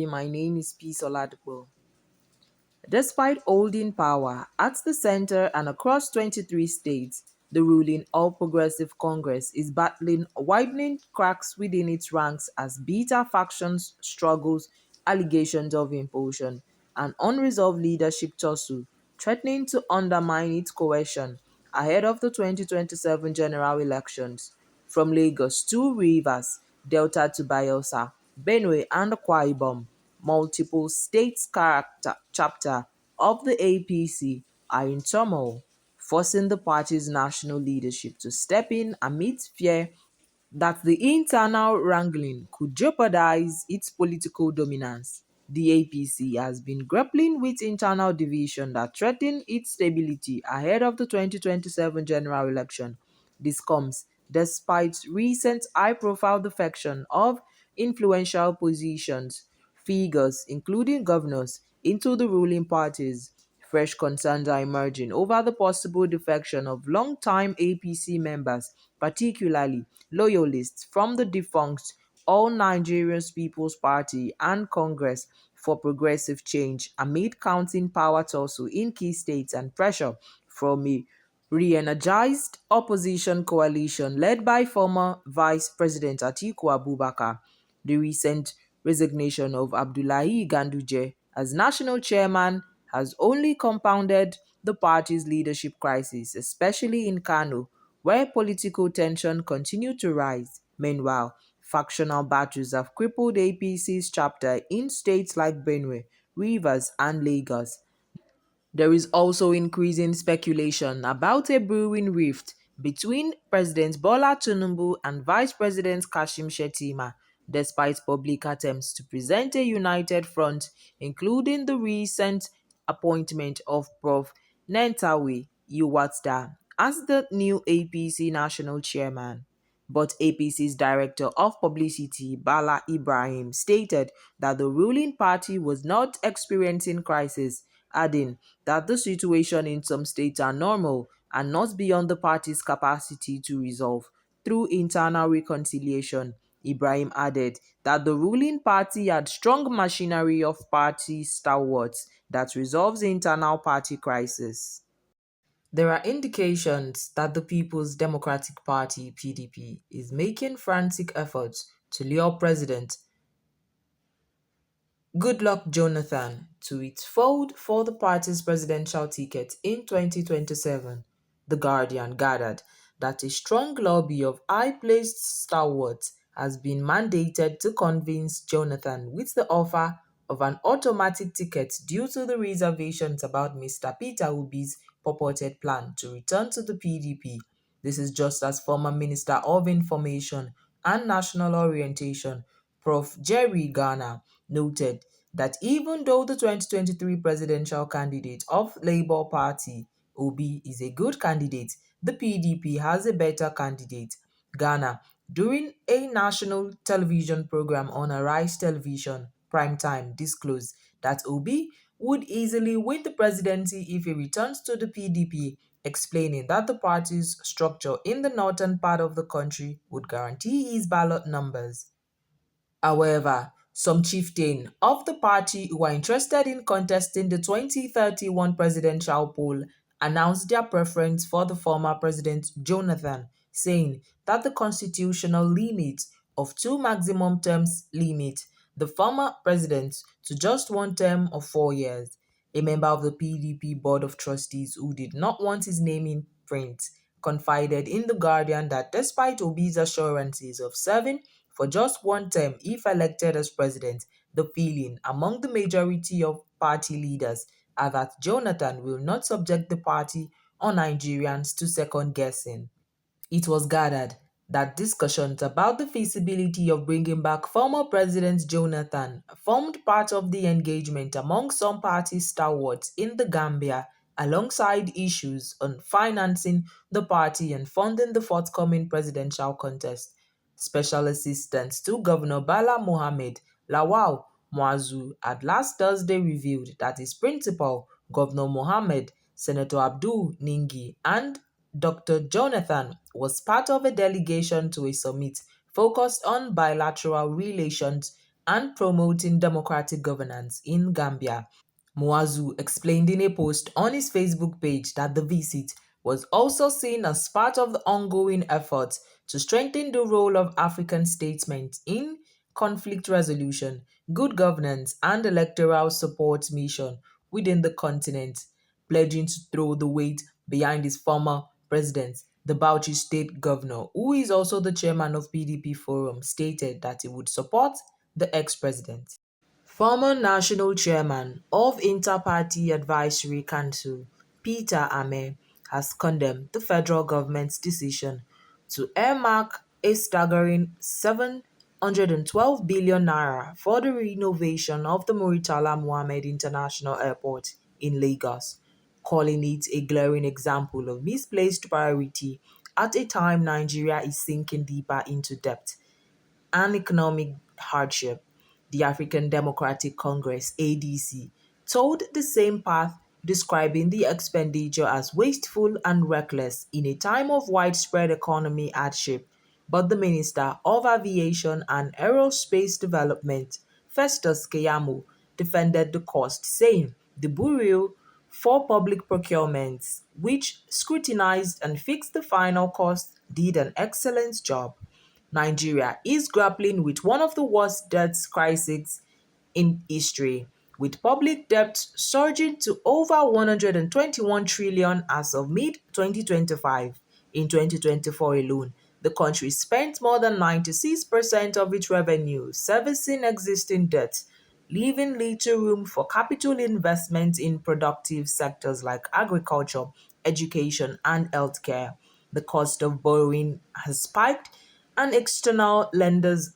My name is Peace Oladipo. Despite holding power at the center and across 23 states, the ruling All Progressive Congress is battling widening cracks within its ranks as bitter factions struggles, allegations of impulsion, and unresolved leadership tussle, threatening to undermine its cohesion ahead of the 2027 general elections. From Lagos to Rivers, Delta to Bayelsa, Benue and Akwa Ibom, multiple states character chapter of the APC are in turmoil, forcing the party's national leadership to step in amid fear that the internal wrangling could jeopardize its political dominance. The APC has been grappling with internal division that threaten its stability ahead of the 2027 general election. This comes despite recent high-profile defection of influential positions, figures including governors, into the ruling parties. Fresh concerns are emerging over the possible defection of long-time APC members, particularly loyalists from the defunct All Nigerian People's Party and Congress for Progressive Change amid counting power tussle in key states and pressure from a re-energized opposition coalition led by former Vice President Atiku Abubakar. The recent resignation of Abdullahi Ganduje as national chairman has only compounded the party's leadership crisis, especially in Kano, where political tension continued to rise. Meanwhile, factional battles have crippled APC's chapter in states like Benue, Rivers, and Lagos. There is also increasing speculation about a brewing rift between President Bola Tinubu and Vice President Kashim Shettima, despite public attempts to present a united front, including the recent appointment of Prof. Nentawe Yuwatda as the new APC national chairman. But APC's director of publicity, Bala Ibrahim, stated that the ruling party was not experiencing crisis, adding that the situation in some states are normal and not beyond the party's capacity to resolve through internal reconciliation. Ibrahim added that the ruling party had strong machinery of party stalwarts that resolves internal party crisis. There are indications that the People's Democratic Party (PDP) is making frantic efforts to lure President Goodluck Jonathan to its fold for the party's presidential ticket in 2027. The Guardian gathered that a strong lobby of high-placed stalwarts has been mandated to convince Jonathan with the offer of an automatic ticket due to the reservations about Mr. Peter Obi's purported plan to return to the PDP. This is just as former Minister of Information and National Orientation, Prof. Jerry Garner, noted that even though the 2023 presidential candidate of Labour Party, Obi, is a good candidate, the PDP has a better candidate. Ghana, during a national television program on Arise Television Primetime, disclosed that Obi would easily win the presidency if he returns to the PDP, explaining that the party's structure in the northern part of the country would guarantee his ballot numbers. However, some chieftain of the party who are interested in contesting the 2031 presidential poll announced their preference for the former President Jonathan, saying that the constitutional limit of two maximum terms limit the former president to just one term of 4 years. A member of the PDP Board of Trustees who did not want his name in print confided in The Guardian that despite Obi's assurances of serving for just one term if elected as president, the feeling among the majority of party leaders are that Jonathan will not subject the party or Nigerians to second guessing. It was gathered that discussions about the feasibility of bringing back former President Jonathan formed part of the engagement among some party stalwarts in the Gambia, alongside issues on financing the party and funding the forthcoming presidential contest. Special Assistant to Governor Bala Mohammed, Lawal Muazu, had last Thursday revealed that his principal, Governor Mohammed, Senator Abdul Ningi, and Dr. Jonathan was part of a delegation to a summit focused on bilateral relations and promoting democratic governance in Gambia. Muazu explained in a post on his Facebook page that the visit was also seen as part of the ongoing effort to strengthen the role of African statesmen in conflict resolution, good governance, and electoral support mission within the continent, pledging to throw the weight behind his former president. The Bauchi state governor, who is also the chairman of PDP Forum, stated that he would support the ex-president. Former national chairman of Inter-Party Advisory Council, Peter Ame, has condemned the federal government's decision to earmark a staggering 712 billion naira for the renovation of the Muritala Muhammad International Airport in Lagos, calling it a glaring example of misplaced priority at a time Nigeria is sinking deeper into debt and economic hardship. The African Democratic Congress (ADC) told the same path, describing the expenditure as wasteful and reckless in a time of widespread economic hardship. But the Minister of Aviation and Aerospace Development, Festus Keyamo, defended the cost, saying the Bureau for Public Procurements, which scrutinized and fixed the final cost, did an excellent job. Nigeria is grappling with one of the worst debt crises in history, with public debt surging to over 121 trillion as of mid-2025. In 2024 alone, the country spent more than 96% of its revenue servicing existing debt, leaving little room for capital investment in productive sectors like agriculture, education, and healthcare. The cost of borrowing has spiked, and external lenders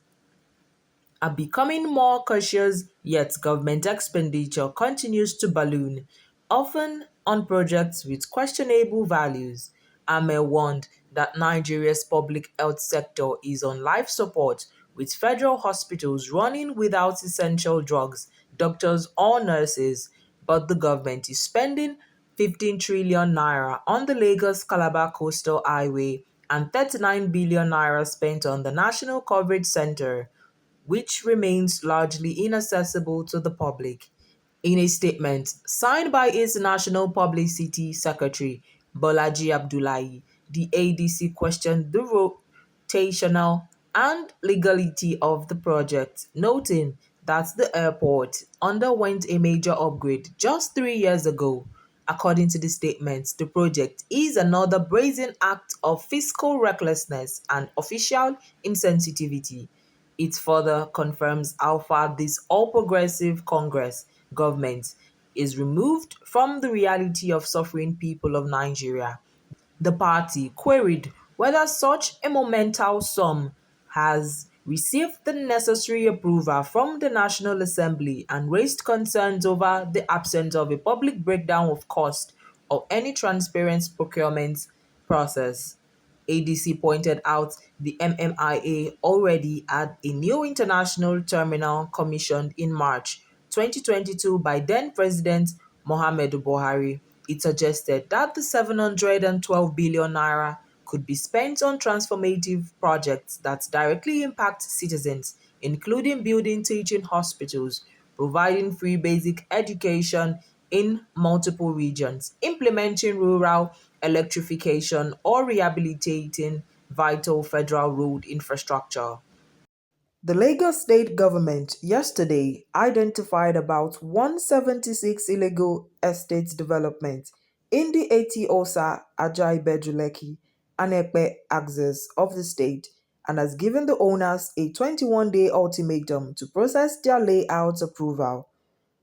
are becoming more cautious, yet government expenditure continues to balloon, often on projects with questionable values. Ame warned that Nigeria's public health sector is on life support, with federal hospitals running without essential drugs, doctors, or nurses, but the government is spending 15 trillion naira on the Lagos Calabar Coastal Highway and 39 billion naira spent on the National Coverage Center, which remains largely inaccessible to the public. In a statement signed by its National Publicity Secretary, Bolaji Abdullahi, the ADC questioned the rotational and legality of the project, noting that the airport underwent a major upgrade just 3 years ago. According to the statement, the project is another brazen act of fiscal recklessness and official insensitivity. It further confirms how far this all-progressive Congress government is removed from the reality of suffering people of Nigeria. The party queried whether such a monumental sum has received the necessary approval from the National Assembly and raised concerns over the absence of a public breakdown of cost or any transparent procurement process. ADC pointed out the MMIA already had a new international terminal commissioned in March 2022 by then President Muhammadu Buhari. It suggested that the 712 billion naira could be spent on transformative projects that directly impact citizens, including building teaching hospitals, providing free basic education in multiple regions, implementing rural electrification, or rehabilitating vital federal road infrastructure. The Lagos state government yesterday identified about 176 illegal estate developments in the Eti-Osa, Ajay-Bejuleki, and Epe axis of the state and has given the owners a 21-day ultimatum to process their layout approval.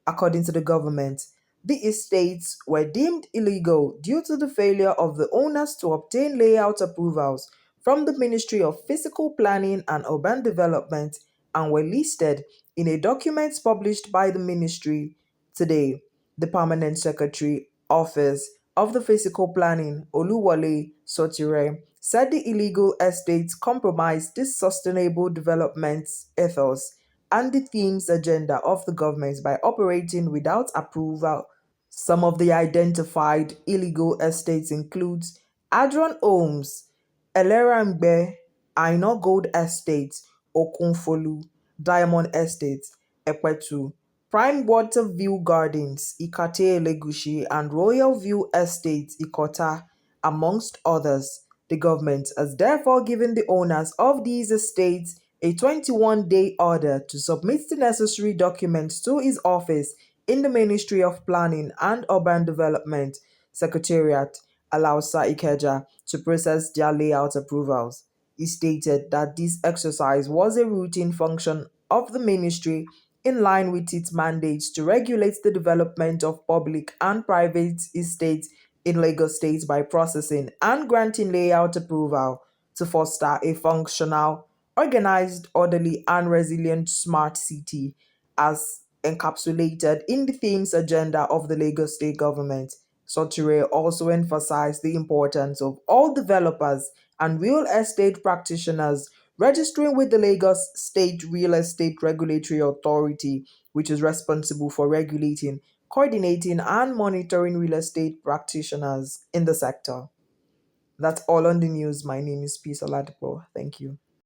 According to the government, the estates were deemed illegal due to the failure of the owners to obtain layout approvals from the Ministry of Physical Planning and Urban Development and were listed in a document published by the ministry today. The Permanent Secretary Office of the Physical Planning, Oluwole Sotire, said the illegal estates compromise this sustainable development ethos and the themes agenda of the government by operating without approval. Some of the identified illegal estates include Adron Homes, Elerambe, Aino Gold Estate, Okunfolu, Diamond Estate, Ekwetu, Prime Waterview Gardens, Ikate Elegushi, and Royal View Estate, Ikota, amongst others. The government has therefore given the owners of these estates a 21-day order to submit the necessary documents to his office in the Ministry of Planning and Urban Development Secretariat, Alausa Ikeja, to process their layout approvals. He stated that this exercise was a routine function of the ministry in line with its mandates to regulate the development of public and private estates in Lagos State by processing and granting layout approval to foster a functional, organized, orderly, and resilient smart city as encapsulated in the themes agenda of the Lagos State government. Soture also emphasized the importance of all developers and real estate practitioners registering with the Lagos State Real Estate Regulatory Authority, which is responsible for regulating, coordinating, and monitoring real estate practitioners in the sector. That's all on the news. My name is Peace Oladipo. Thank you.